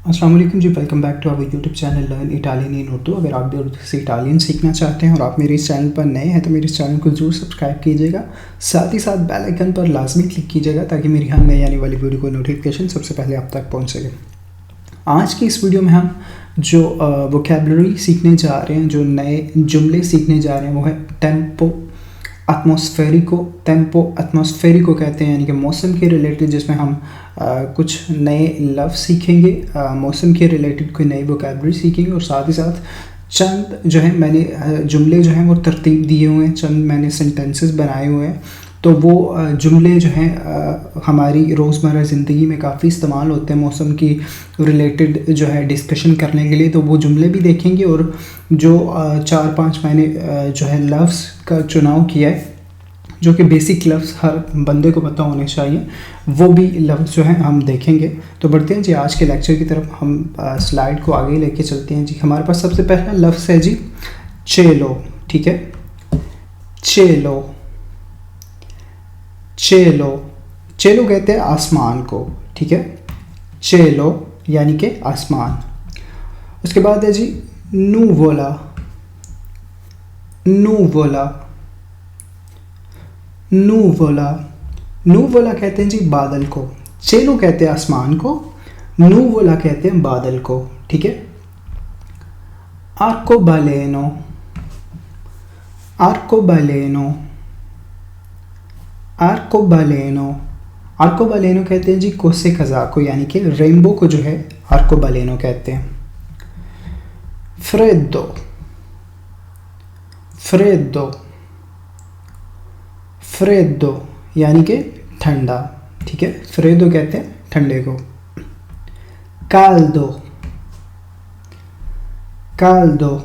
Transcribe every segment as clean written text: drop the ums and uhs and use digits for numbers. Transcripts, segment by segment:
अस्सलाम वालेकुम जी, welcome back to our YouTube channel learn Italian in Urdu. अगर आप भी उर्दू से इटालियन सीखना चाहते हैं और आप मेरे इस चैनल पर नए हैं तो मेरे इस चैनल को ज़रूर सब्सक्राइब कीजिएगा। साथ ही साथ बेल आइकन पर लाजमी क्लिक कीजिएगा ताकि मेरी हर नई आने वाली वीडियो को नोटिफिकेशन सबसे पहले आप तक पहुँच सके। आज की इस वीडियो में हम जो वोकैबुलरी सीखने जा रहे हैं, जो नए जुमले सीखने जा रहे हैं, वो है टेम्पो एटमॉस्फेरिको कहते हैं, यानी कि मौसम के रिलेटेड, जिसमें हम कुछ नए लफ्ज़ सीखेंगे, मौसम के रिलेटेड कोई नई वोकैबुलरी सीखेंगे और साथ ही साथ चंद जो है मैंने जुमले जो हैं वो तरतीब दिए हुए हैं, चंद मैंने सेंटेंसेस बनाए हुए हैं। तो वो जुमले जो हैं हमारी रोज़मर्रा ज़िंदगी में काफ़ी इस्तेमाल होते हैं मौसम की रिलेटेड जो है डिस्कशन करने के लिए। तो वो जुमले भी देखेंगे और जो 4-5 मैंने जो है लफ्ज़ का चुनाव किया है, जो कि बेसिक लफ्ज़ हर बंदे को पता होने चाहिए, वो भी लफ्ज़ जो हैं हम देखेंगे। तो बढ़ते हैं जी आज के लेक्चर की तरफ। हम स्लाइड को आगे लेके चलते हैं जी। हमारे पास सबसे पहला लफ्ज़ है जी चेलो। ठीक है, चेलो। चेलो चेलो कहते हैं आसमान को। ठीक है, चेलो यानी कि आसमान। उसके बाद है जी नूवोला। नूवोला नूवोला नूवोला कहते हैं जी बादल को। चेलो कहते हैं आसमान को, नूवोला कहते हैं बादल को। ठीक है, आर्कोबालेनो। आर्कोबालेनो आर्कोबालेनो आर्कोबालेनो कहते हैं जी कोसे खज़ा को, यानी कि रेनबो को जो है आर्कोबालेनो कहते हैं। फ्रेदो। फ्रेदो फ्रेदो यानी कि ठंडा। ठीक है, फ्रेदो कहते हैं ठंडे को। काल्दो। काल्दो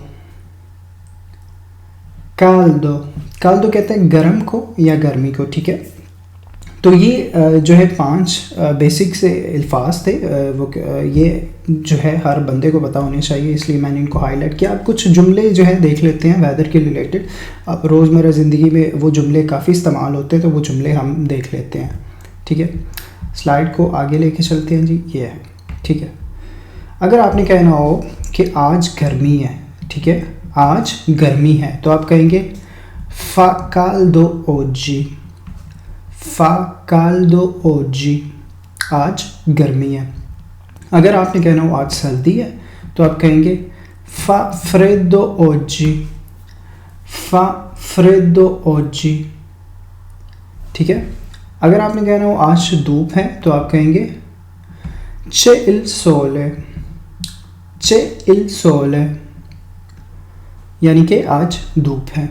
काल्दो काल्दो कहते हैं गर्म को या गर्मी को। ठीक है, तो ये जो है 5 बेसिक से अल्फाज थे, वो ये जो है हर बंदे को पता होने चाहिए, इसलिए मैंने इनको हाईलाइट किया। अब कुछ जुमले जो है देख लेते हैं वेदर के रिलेटेड। अब रोज़मर्रा ज़िंदगी में वो जुमले काफ़ी इस्तेमाल होते हैं, तो वो जुमले हम देख लेते हैं। ठीक है, स्लाइड को आगे लेके चलते हैं जी। ये है, ठीक है। अगर आपने कहना हो कि आज गर्मी है, ठीक है, आज गर्मी है, तो आप कहेंगे फा काल्दो ओजी। फा काल्दो ओजी, आज गर्मी है। अगर आपने कहना हो आज सर्दी है, तो आप कहेंगे फा फ्रेदो ओजी। फा फ्रेदो ओजी। ठीक है, अगर आपने कहना हो आज धूप है, तो आप कहेंगे चे इल सोले। चे इल सोले यानी कि आज धूप है।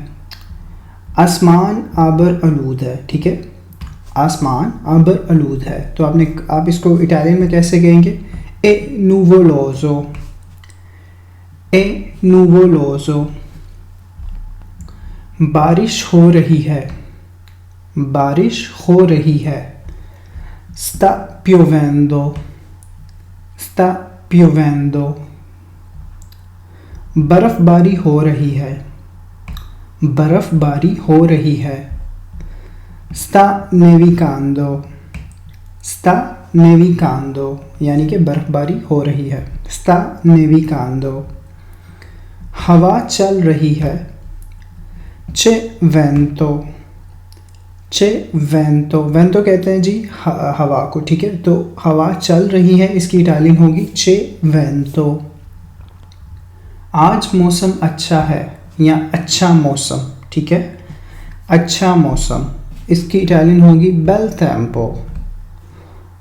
आसमान आबर आलूद है। ठीक है, आसमान आबर आलूद है, तो आप इसको इटालियन में कैसे कहेंगे? ए नूवोलोज़ो। ए नूवोलोज़ो। बारिश हो रही है। बारिश हो रही है। स्ता पियोवेंदो। स्ता पियोवेंदो। बर्फ़बारी हो रही है। बर्फ़बारी हो रही है। स्ता नेविकांदो। स्ता नेविकांदो यानी कि बर्फ़बारी हो रही है। स्ता नेविकांदो। हवा चल रही है। चे वेंतो। चे वेंतो वेंतो कहते हैं जी हवा को। ठीक है, तो हवा चल रही है, इसकी इटालियन होगी चे वेंतो। आज मौसम अच्छा है या अच्छा मौसम। ठीक है, अच्छा मौसम, इसकी इटालियन होगी बेल टेम्पो।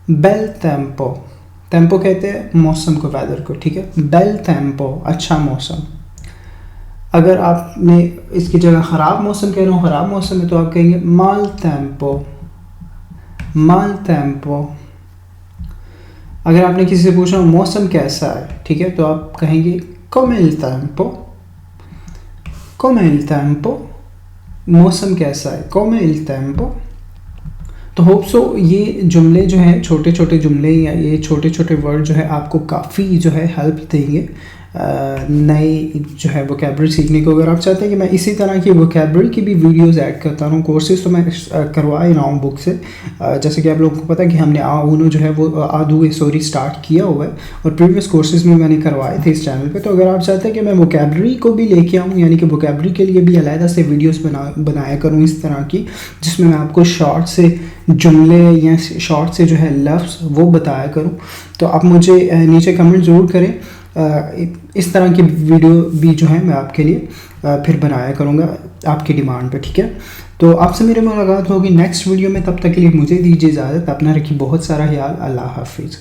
बेल टेम्पो। टेम्पो कहते हैं मौसम को, वेदर को। ठीक है, बेल टेम्पो, अच्छा मौसम। अगर आपने इसकी जगह ख़राब मौसम कह रहा हूँ, ख़राब मौसम है, तो आप कहेंगे माल टेम्पो। माल टेम्पो। अगर आपने किसी से पूछा मौसम कैसा है, ठीक है, तो आप कहेंगे come il tempo। come il tempo, मौसम कैसा है, come il tempo। तो होप सो ये जुमले जो हैं, छोटे छोटे जुमले या ये छोटे छोटे वर्ड जो है आपको काफ़ी जो है हेल्प देंगे नई जो है वोकेबलरी सीखने को। अगर आप चाहते हैं कि मैं इसी तरह की वोकेबलरी की भी वीडियोस ऐड करता रहूँ, कोर्सेज तो मैं करवा ही रहा हूँ बुक से। जैसे कि आप लोगों को पता है कि हमने आउनो जो है वो आदू सॉरी स्टार्ट किया हुआ है और प्रीवियस कोर्सेज में मैंने करवाए थे इस चैनल पे। तो अगर आप चाहते हैं कि मैं वोकेबलरी को भी लेके आऊँ, यानी कि वोकेबलरी के लिए भी अलहदा से वीडियोस बनाया करूँ इस तरह की, जिसमें मैं आपको शॉर्ट से जुमले या शॉर्ट से जो है लफ्ज़ वो बताया करूँ, तो आप मुझे नीचे कमेंट ज़रूर करें। इस तरह की वीडियो भी जो है मैं आपके लिए फिर बनाया करूँगा आपकी डिमांड पे, ठीक है। तो आपसे मेरी मुलाकात होगी नेक्स्ट वीडियो में, तब तक के लिए मुझे दीजिए इजाज़त। अपना रखिए बहुत सारा ख्याल। अल्लाह हाफिज़।